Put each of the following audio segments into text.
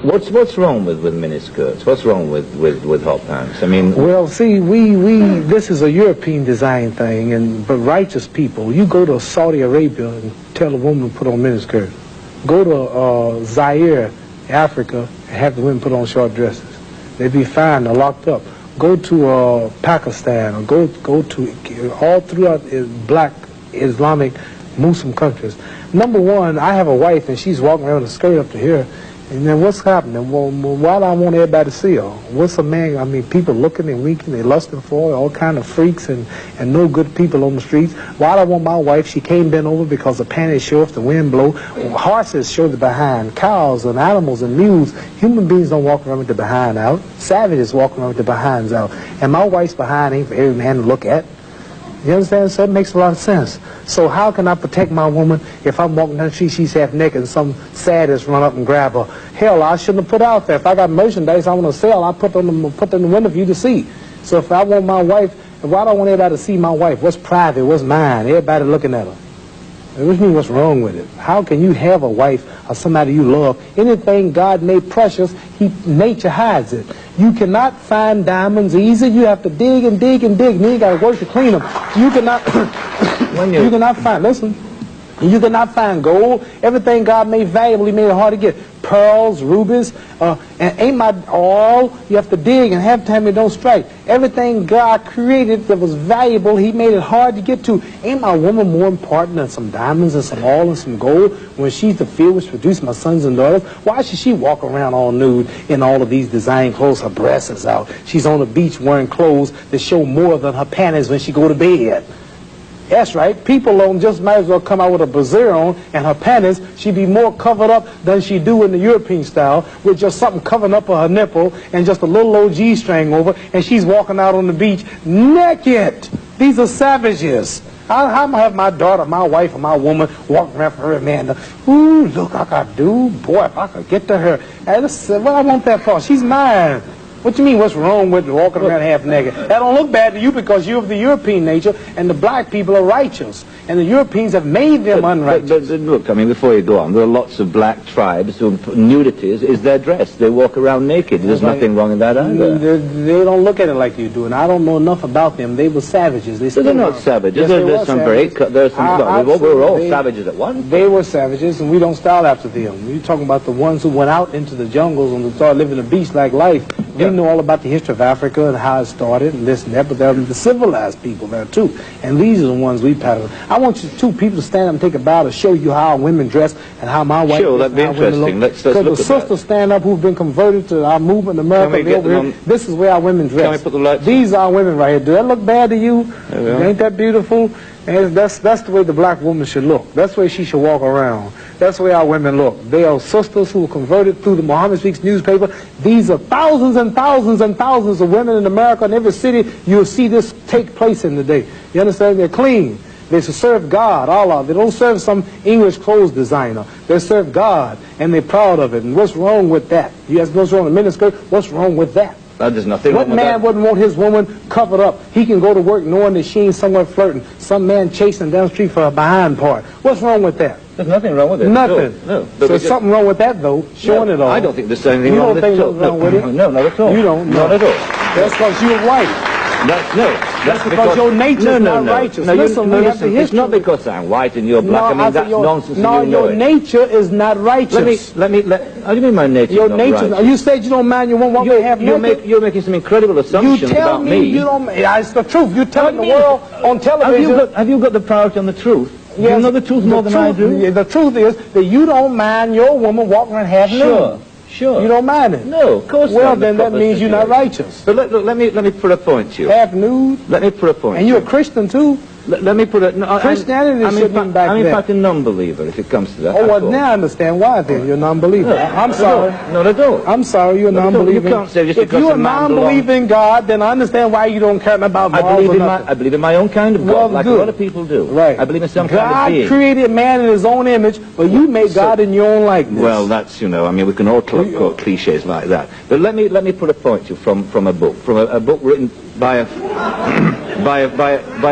What's wrong with miniskirts? What's wrong with hot pants? I mean, well, see, this is a European design thing, but righteous people, you go to Saudi Arabia and tell a woman to put on miniskirt. Go to Zaire, Africa, and have the women put on short dresses. They'd be fined or locked up. Go to Pakistan, or go to all throughout black Islamic Muslim countries. Number one, I have a wife and she's walking around with a skirt up to here, and then what's happening? Well, why do I want everybody to see her? What's a man? I mean, people looking and winking, they lusting for her, all kind of freaks and no good people on the streets. Why do I want my wife? She can't bend over because the panties show if the wind blow. Horses show the behind. Cows and animals and mules. Human beings don't walk around with the behind out. Savages walk around with the behinds out. And my wife's behind ain't for every man to look at. You understand? So it makes a lot of sense. So how can I protect my woman if I'm walking down the street, she's half naked, and some sadist run up and grab her? Hell, I shouldn't have put out there. If I got merchandise I want to sell, I put in the window for you to see. So if I want my wife, why do I want everybody to see my wife? What's private? What's mine? Everybody looking at her. Which means what's wrong with it? How can you have a wife or somebody you love? Anything God made precious, nature hides it. You cannot find diamonds easy. You have to dig and dig and dig. And then you got to work to clean them. You cannot. You cannot find. Listen. You cannot find gold. Everything God made valuable, He made it hard to get. Pearls, rubies, and ain't my all. You have to dig, and half the time it don't strike. Everything God created that was valuable, He made it hard to get to. Ain't my woman more important than some diamonds and some oil and some gold when she's the field which produced my sons and daughters? Why should she walk around all nude in all of these design clothes? Her breasts is out. She's on the beach wearing clothes that show more than her panties when she go to bed. That's right. People don't just might as well come out with a brassiere on and her panties. She'd be more covered up than she do in the European style with just something covering up her nipple and just a little old G-string over, and she's walking out on the beach naked. These are savages. How am I have my daughter, my wife, or my woman walking around for her man? Ooh, look, I could do. Boy, if I could get to her. Hey, what I want that for? She's mine. What you mean, what's wrong with walking around half naked? That don't look bad to you because you're of the European nature, and the black people are righteous. And the Europeans have made them unrighteous. But look, I mean, before you go on, there are lots of black tribes who nudity is their dress. They walk around naked. There's nothing wrong in that either. They don't look at it like you do, and I don't know enough about them. They were savages. They're not savages. Yes, we were all savages at once. They were savages, and we don't style after them. You're talking about the ones who went out into the jungles and started living a beach-like life. We know all about the history of Africa and how it started and this and that, but there are the civilized people there too. And these are the ones we pattern. I want you two people to stand up and take a bow to show you how women dress and how my wife Sure, that'd be interesting. Let's look at that. Because the sisters stand up who've been converted to our movement in America. This is where our women dress. Can we put the lights? These are women right here. Do that look bad to you? Ain't that beautiful? And that's the way the black woman should look. That's the way she should walk around. That's the way our women look. They are sisters who were converted through the Muhammad Speaks newspaper. These are thousands and thousands and thousands of women in America. In every city, you'll see this take place in the day. You understand? They're clean. They serve God, Allah. They don't serve some English clothes designer. They serve God, and they're proud of it. And what's wrong with that? You ask what's wrong with miniskirt? What's wrong with that? There's nothing wrong with that. What man wouldn't want his woman covered up? He can go to work knowing that she ain't somewhere flirting. Some man chasing down the street for a behind part. What's wrong with that? There's nothing wrong with it. Nothing. No. So there's something wrong with that, though, showing it all. I don't think there's anything wrong with it. You don't think there's wrong with it? No, not at all. You don't? Not at all. That's because you're white. That's because your nature is not righteous. Listen, it's not because I'm white and you're black. I mean, that's nonsense. No, your nature is not righteous. How do you mean my nature is not righteous? You said you don't mind your woman walking half naked. You're making some incredible assumptions about me. You don't. It's the truth. You're telling the world on television. Have you got the priority on the truth? Yes, you know the truth more than I do. The truth is that you don't mind your woman walking around half naked. Sure. You don't mind it? No, of course not. Well, then that means you're not righteous. But let me put a point to you. Half nude? Let me put a point. And you're a Christian too? Let me put it. No, Christianity shouldn't be back there. I'm in fact a non-believer if it comes to that. Oh, well, now I understand why then. You're a non-believer. No, I'm sorry. Not at all. I'm sorry, you're a non-believer. You can't say just if you're a non-believer in God, then I understand why you don't care about morals or nothing. I believe in my own kind of God, like a lot of people do. Right. I believe in some kind of being. God created man in his own image, but you made God in your own likeness. Well, that's, I mean, we can all quote cliches like that. But let me put a point to you from a book written by a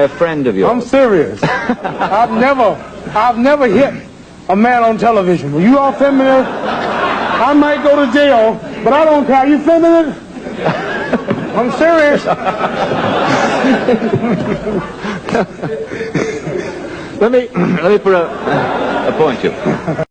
friend of yours. I'm serious. I've never hit a man on television. Were you all familiar? I might go to jail, but I don't care. You filming it? I'm serious. Let me put a point to you.